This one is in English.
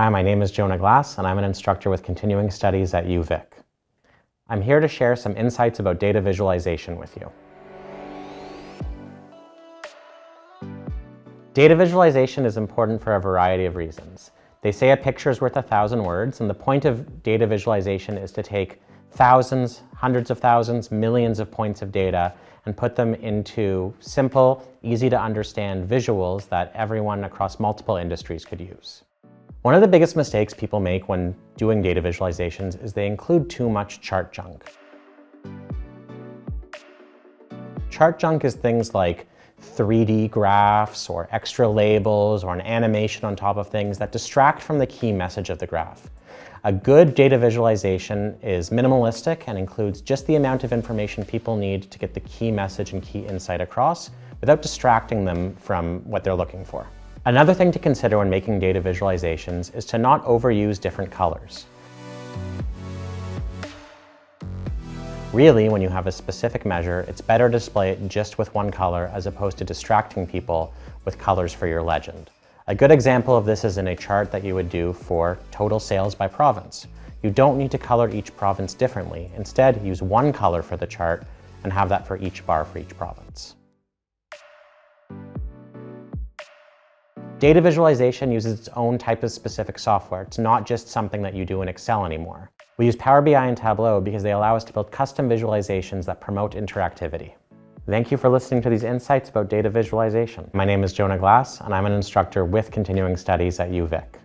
Hi, my name is Jonah Glass, and I'm an instructor with continuing studies at UVic. I'm here to share some insights about data visualization with you. Data visualization is important for a variety of reasons. They say a picture is worth 1,000 words, and the point of data visualization is to take thousands, hundreds of thousands, millions of points of data and put them into simple, easy to understand visuals that everyone across multiple industries could use. One of the biggest mistakes people make when doing data visualizations is they include too much chart junk. Chart junk is things like 3D graphs or extra labels or an animation on top of things that distract from the key message of the graph. A good data visualization is minimalistic and includes just the amount of information people need to get the key message and key insight across without distracting them from what they're looking for. Another thing to consider when making data visualizations is to not overuse different colors. Really, when you have a specific measure, it's better to display it just with one color as opposed to distracting people with colors for your legend. A good example of this is in a chart that you would do for total sales by province. You don't need to color each province differently. Instead, use one color for the chart and have that for each bar for each province. Data visualization uses its own type of specific software. It's not just something that you do in Excel anymore. We use Power BI and Tableau because they allow us to build custom visualizations that promote interactivity. Thank you for listening to these insights about data visualization. My name is Jonah Glass, and I'm an instructor with continuing studies at UVic.